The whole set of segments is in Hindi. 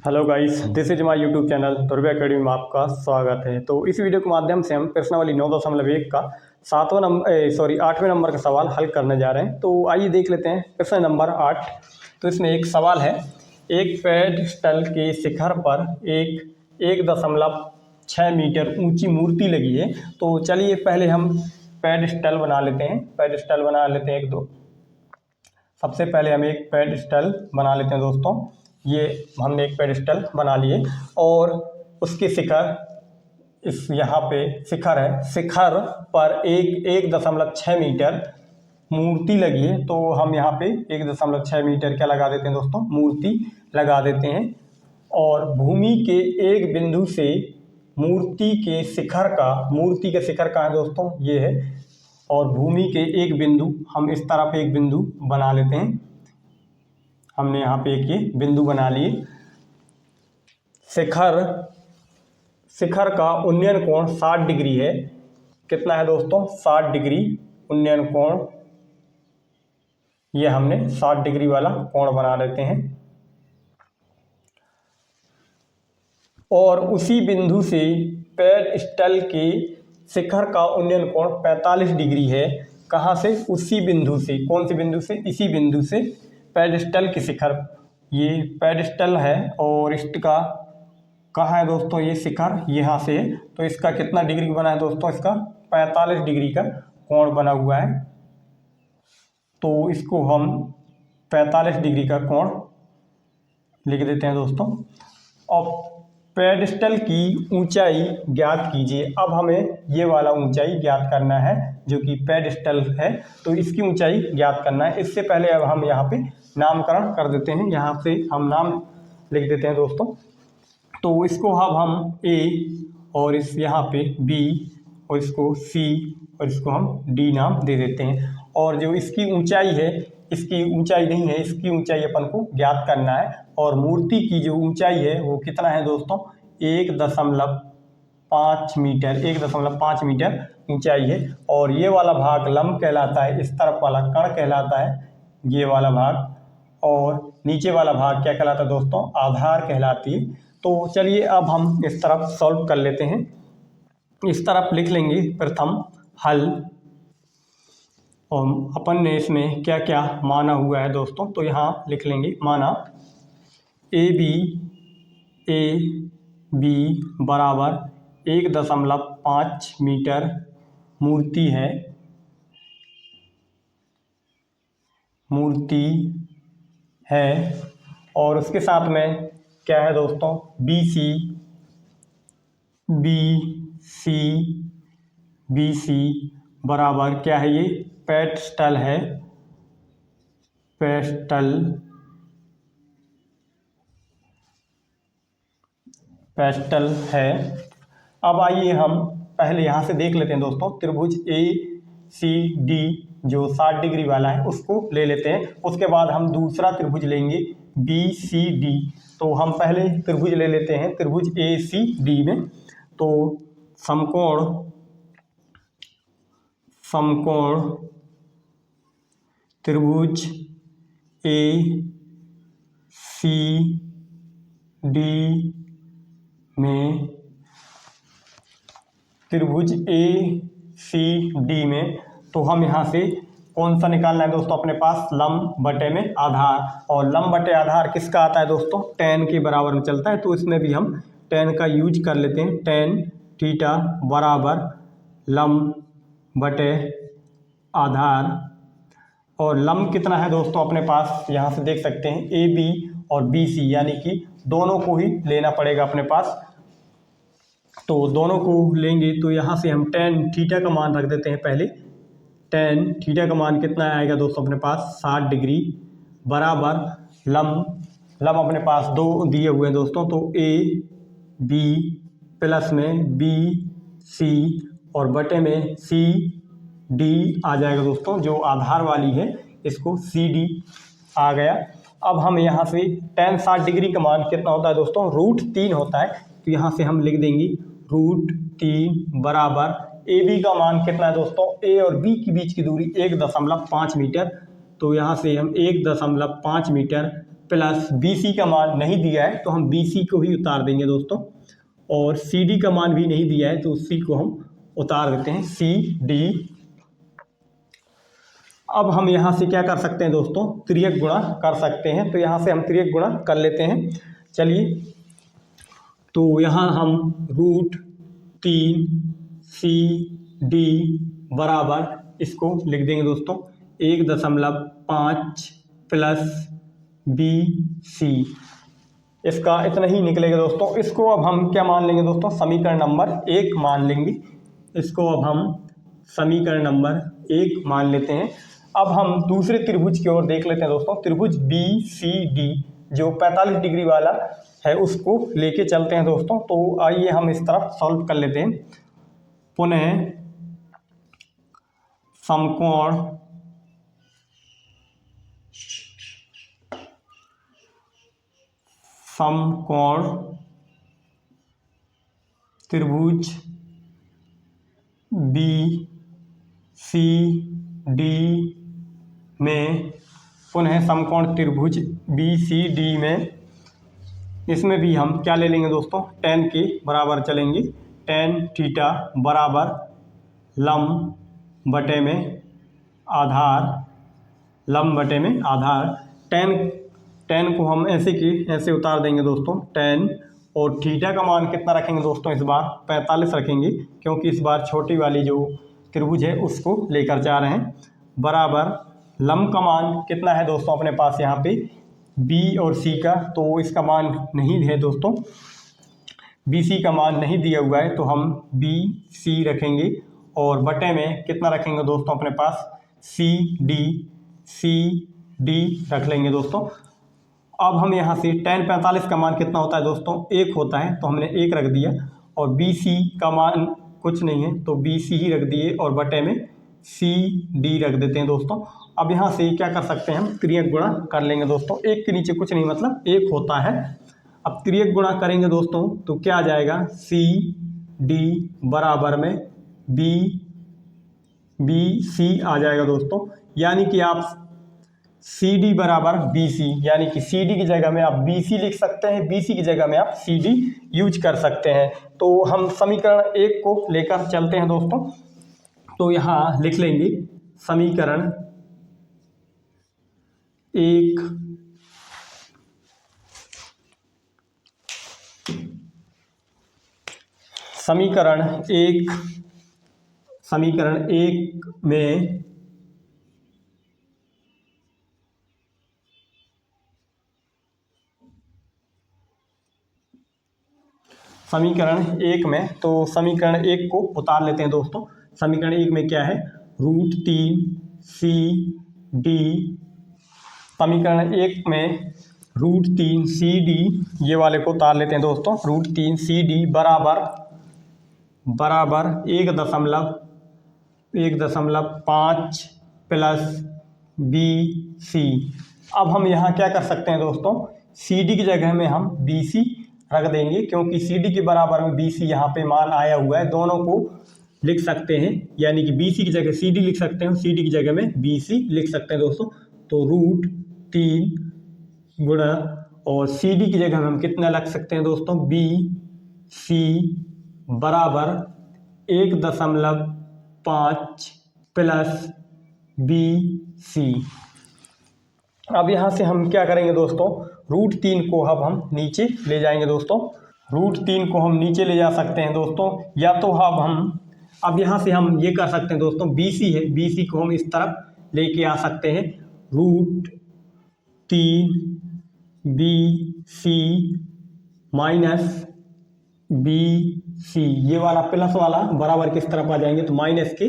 Hello guys, this is my YouTube channel Dhruv academy में आपका स्वागत है। तो इस वीडियो के माध्यम से हम प्रश्नावली 9.1 का 8वें नंबर का सवाल हल करने जा रहे हैं। तो आइए देख लेते हैं प्रश्न नंबर 8। तो इसमें एक सवाल है, एक पेडस्टल के शिखर पर एक 1.6 मीटर ऊंची मूर्ति लगी है। तो चलिए पहले हम पेडस्टल बना लेते हैं एक दो। सबसे पहले हम एक पेडस्टल बना लेते हैं दोस्तों। ये हमने एक पेडस्टल बना लिए और उसके शिखर इस यहाँ पे शिखर है, शिखर पर एक 1.6 मीटर मूर्ति लगी है। तो हम यहाँ पे 1.6 मीटर क्या लगा देते हैं दोस्तों, मूर्ति लगा देते हैं। और भूमि के एक बिंदु से मूर्ति के शिखर कहाँ है दोस्तों, ये है। और भूमि के एक बिंदु, हम इस तरफ एक बिंदु बना लेते हैं। हमने यहाँ पे एक ये बिंदु बना लिए। शिखर का उन्नयन कोण 60 डिग्री है। कितना है दोस्तों, 60 डिग्री उन्नयन कोण। ये हमने 60 डिग्री वाला कोण बना लेते हैं। और उसी बिंदु से पेडस्टल के शिखर का उन्नयन कोण 45 डिग्री है। कहाँ से, उसी बिंदु से। कौन सी बिंदु से, इसी बिंदु से पेडस्टल के शिखर, ये पेडस्टल है और इसका कहाँ है दोस्तों, ये शिखर यहाँ से है। तो इसका कितना डिग्री बना है दोस्तों, इसका 45 डिग्री का कोण बना हुआ है। तो इसको हम 45 डिग्री का कोण लिख देते हैं दोस्तों। और पेडस्टल की ऊंचाई ज्ञात कीजिए। अब हमें ये वाला ऊंचाई ज्ञात करना है जो कि पेडस्टल है, तो इसकी ऊंचाई ज्ञात करना है। इससे पहले अब हम यहाँ पे नामकरण कर देते हैं। यहाँ से हम नाम लिख देते हैं दोस्तों। तो इसको अब हम ए और इस यहाँ पे बी और इसको सी और इसको हम डी नाम दे देते हैं। और जो इसकी मीचाई है, इसकी ऊंचाई नहीं है, इसकी ऊंचाई अपन को ज्ञात करना है। और मूर्ति की जो ऊंचाई है वो कितना है दोस्तों, 1.5 मीटर, 1.5 मीटर ऊंचाई है। और ये वाला भाग लंब कहलाता है, इस तरफ वाला कण कहलाता है ये वाला भाग। और नीचे वाला भाग क्या कहलाता है दोस्तों, आधार कहलाती है। तो चलिए अब हम इस तरफ सॉल्व कर लेते हैं। इस तरफ लिख लेंगे प्रथम हल, और अपन ने इसमें क्या क्या माना हुआ है दोस्तों। तो यहाँ लिख लेंगे, माना ए बी बराबर 1.5 मीटर मूर्ति है। और उसके साथ में क्या है दोस्तों, बी सी बराबर क्या है, ये पेडस्टल है, पेडस्टल है। अब आइए हम पहले यहाँ से देख लेते हैं दोस्तों, त्रिभुज ACD जो 60 डिग्री वाला है उसको ले लेते हैं। उसके बाद हम दूसरा त्रिभुज लेंगे BCD। तो हम पहले त्रिभुज ले लेते हैं, त्रिभुज ACD में। तो समकोण त्रिभुज ACD में, तो हम यहाँ से कौन सा निकालना है दोस्तों, अपने पास लंब बटे में आधार। और लंब बटे आधार किसका आता है दोस्तों, tan के बराबर में चलता है। तो इसमें भी हम tan का यूज कर लेते हैं। tan थीटा बराबर लंब बटे आधार। और लंब कितना है दोस्तों अपने पास, यहाँ से देख सकते हैं AB और BC, यानी कि दोनों को ही लेना पड़ेगा अपने पास। तो दोनों को लेंगे तो यहाँ से हम tan थीटा का मान रख देते हैं पहले। tan थीटा का मान कितना आएगा दोस्तों अपने पास, 60 डिग्री बराबर लंब अपने पास दो दिए हुए हैं दोस्तों। तो AB प्लस में BC और बटे में CD आ जाएगा दोस्तों, जो आधार वाली है इसको CD आ गया। अब हम यहाँ से tan 60 डिग्री का मान कितना होता है दोस्तों, √3 होता है। तो यहाँ से हम लिख देंगे √3 बराबर AB का मान कितना है दोस्तों, A और B के बीच की दूरी 1.5 मीटर। तो यहाँ से हम 1.5 मीटर प्लस BC का मान नहीं दिया है तो हम BC को ही उतार देंगे दोस्तों, और CD का मान भी नहीं दिया है तो उसी को हम उतार देते हैं CD। अब हम यहाँ से क्या कर सकते हैं दोस्तों, तिर्यक गुणा कर सकते हैं। तो यहाँ से हम तिर्यक गुणा कर लेते हैं। चलिए, तो यहाँ हम √3CD बराबर इसको लिख देंगे दोस्तों 1.5 प्लस BC। इसका इतना ही निकलेगा दोस्तों। इसको अब हम क्या मान लेंगे दोस्तों, समीकरण नंबर 1 मान लेंगे। इसको अब हम समीकरण नंबर 1 मान लेते हैं। अब हम दूसरे त्रिभुज की ओर देख लेते हैं दोस्तों। त्रिभुज BCD जो 45 डिग्री वाला है उसको लेके चलते हैं दोस्तों। तो आइए हम इस तरफ सॉल्व कर लेते हैं। पुनः समकोण त्रिभुज BCD में, पुनः समकोण त्रिभुज BCD में, इसमें भी हम क्या ले लेंगे दोस्तों, tan के बराबर चलेंगे। tan थीटा बराबर लंब बटे में आधार, लंब बटे में आधार। tan को हम ऐसे के ऐसे उतार देंगे दोस्तों, tan, और थीटा का मान कितना रखेंगे दोस्तों, इस बार 45 रखेंगे क्योंकि इस बार छोटी वाली जो त्रिभुज है उसको लेकर जा रहे हैं। बराबर लंब का मान कितना है दोस्तों अपने पास यहाँ पे B और C का, तो इसका मान नहीं है दोस्तों, BC का मान नहीं दिया हुआ है तो हम BC रखेंगे, और बटे में कितना रखेंगे दोस्तों अपने पास CD रख लेंगे दोस्तों। अब हम यहाँ से tan 45 का मान कितना होता है दोस्तों, 1 होता है तो हमने 1 रख दिया, और BC का मान कुछ नहीं है तो BC ही रख दिए, और बटे में CD रख देते हैं दोस्तों। अब यहाँ से क्या कर सकते हैं, हम तिर्यक गुणा कर लेंगे दोस्तों। 1 के नीचे कुछ नहीं मतलब 1 होता है। अब तिर्यक गुणा करेंगे दोस्तों तो क्या आ जाएगा, CD बराबर में BC आ जाएगा दोस्तों। यानी कि आप CD बराबर BC, यानी कि CD की जगह में आप BC लिख सकते हैं, BC की जगह में आप CD यूज कर सकते हैं। तो हम समीकरण 1 को लेकर चलते हैं दोस्तों। तो यहाँ लिख लेंगे समीकरण 1 समीकरण 1 में समीकरण 1 में, तो समीकरण 1 को उतार लेते हैं दोस्तों। समीकरण 1 में क्या है, √3CD, समीकरण 1 में √3CD ये वाले को उतार लेते हैं दोस्तों। √3CD बराबर 1.5 प्लस BC। अब हम यहाँ क्या कर सकते हैं दोस्तों, CD की जगह में हम BC रख देंगे क्योंकि CD के बराबर में BC यहाँ पे मान आया हुआ है। दोनों को लिख सकते हैं, यानी कि BC की जगह CD लिख सकते हैं, CD की जगह में BC लिख सकते हैं दोस्तों। तो √3 गुणा, और CD की जगह में हम कितना लग सकते हैं दोस्तों, BC बराबर 1.5 प्लस BC। अब यहाँ से हम क्या करेंगे दोस्तों, √3 को अब हम नीचे ले जाएंगे दोस्तों। √3 को हम नीचे ले जा सकते हैं दोस्तों, या तो अब यहाँ से हम ये कर सकते हैं दोस्तों, BC है, BC को हम इस तरफ लेके आ सकते हैं। √3BC माइनस BC, ये वाला प्लस वाला बराबर किस तरफ आ जाएंगे, तो माइनस के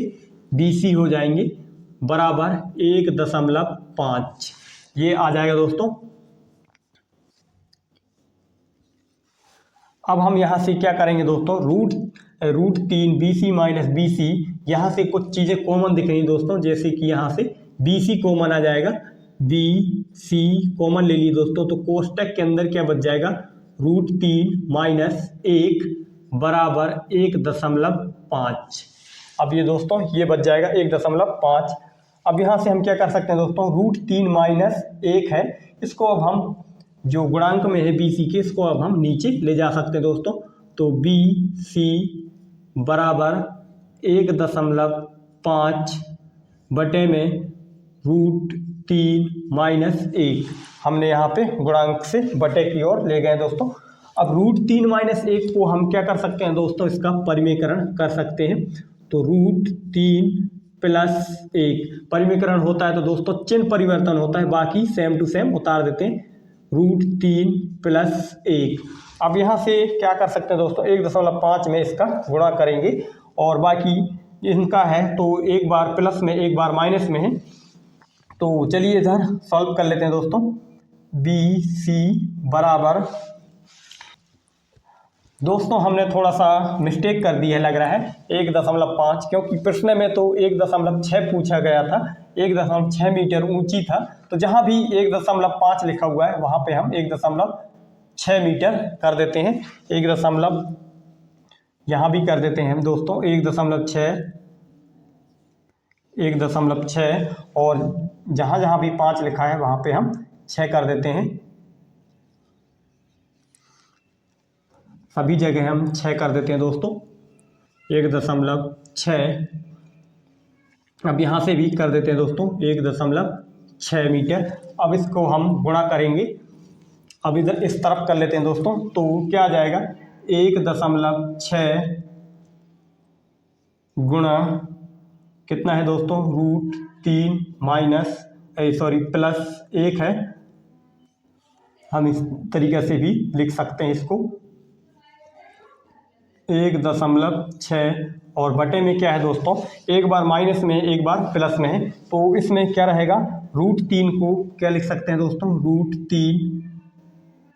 BC हो जाएंगे, बराबर 1.5 ये आ जाएगा दोस्तों। अब हम यहाँ से क्या करेंगे दोस्तों, √3BC माइनस BC, यहाँ से कुछ चीज़ें कॉमन दिख रही हैं दोस्तों, जैसे कि यहाँ से BC कॉमन आ जाएगा, BC कॉमन ले लिए दोस्तों, तो कोष्टक के अंदर क्या बच जाएगा, √3 माइनस 1 बराबर 1.5। अब ये दोस्तों ये बच जाएगा 1.5। अब यहाँ से हम क्या कर सकते हैं दोस्तों, √3 माइनस 1 है, इसको अब हम जो गुणांक में है बी सी के, इसको अब हम नीचे ले जा सकते हैं दोस्तों। तो बी सी बराबर 1.5 बटे में √3 - 1, हमने यहाँ पे गुणांक से बटे की ओर ले गए दोस्तों। अब √3 - 1 को हम क्या कर सकते हैं दोस्तों, इसका परिमेकरण कर सकते हैं। तो √3 + 1 परिमेकरण होता है तो दोस्तों चिन्ह परिवर्तन होता है, बाकी सेम टू सेम उतार देते हैं। √3 + 1, अब यहाँ से क्या कर सकते हैं दोस्तों, 1.5 में इसका गुणा करेंगे और बाकी इनका है तो एक बार प्लस में एक बार माइनस में है। तो चलिए इधर सॉल्व कर लेते हैं दोस्तों। बी सी बराबर, दोस्तों हमने थोड़ा सा मिस्टेक कर दी है लग रहा है, 1.5, क्योंकि प्रश्न में तो 1.6 पूछा गया था, 1.6 मीटर ऊंची था। तो जहाँ भी 1.5 लिखा हुआ है वहाँ पे हम 1.6 मीटर कर देते हैं। 1 यहाँ भी कर देते हैं हम दोस्तों 1.6 और जहाँ जहाँ भी 5 लिखा है वहाँ पे हम 6 कर देते हैं। सभी जगह हम 6 कर देते हैं दोस्तों, 1.6। अब यहाँ से भी कर देते हैं दोस्तों 1.6 मीटर। अब इसको हम गुणा करेंगे, अब इधर इस तरफ कर लेते हैं दोस्तों। तो क्या आ जाएगा, 1.6 गुणा कितना है दोस्तों, √3 प्लस 1 है। हम इस तरीके से भी लिख सकते हैं इसको, 1.6 और बटे में क्या है दोस्तों, एक बार माइनस में एक बार प्लस में है। तो इसमें क्या रहेगा, √3 को क्या लिख सकते हैं दोस्तों, √3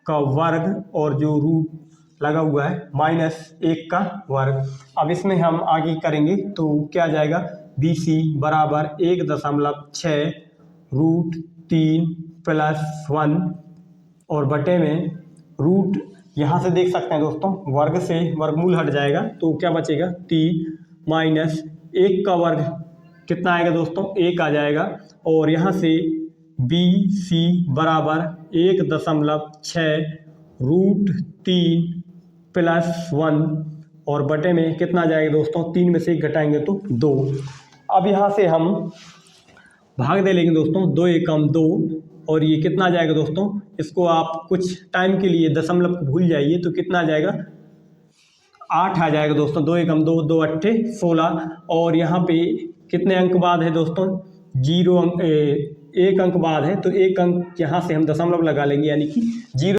का वर्ग और जो रूट लगा हुआ है -1 का वर्ग। अब इसमें हम आगे करेंगे तो क्या आ जाएगा, बी सी बराबर 1.6 √3 + 1 और बटे में रूट, यहाँ से देख सकते हैं दोस्तों वर्ग से वर्गमूल हट जाएगा तो क्या बचेगा, 3 - 1 का वर्ग कितना आएगा दोस्तों, 1 आ जाएगा। और यहाँ से बी सी बराबर 1.6 √3 + 1 और बटे में कितना आ जाएगा दोस्तों, 3 में से 1 घटाएंगे तो 2। अब यहाँ से हम भाग दे लेंगे दोस्तों, 2 एकम 2 और ये कितना आ जाएगा दोस्तों, इसको आप कुछ टाइम के लिए दशमलव को भूल जाइए तो कितना आ जाएगा, 8 आ जाएगा दोस्तों। 2 एकम 2, 2 अट्ठे 16 और यहाँ पे कितने अंक बाद है दोस्तों, 1 अंक बाद है तो 1 अंक यहाँ से हम दशमलव लगा लेंगे, यानी कि 0।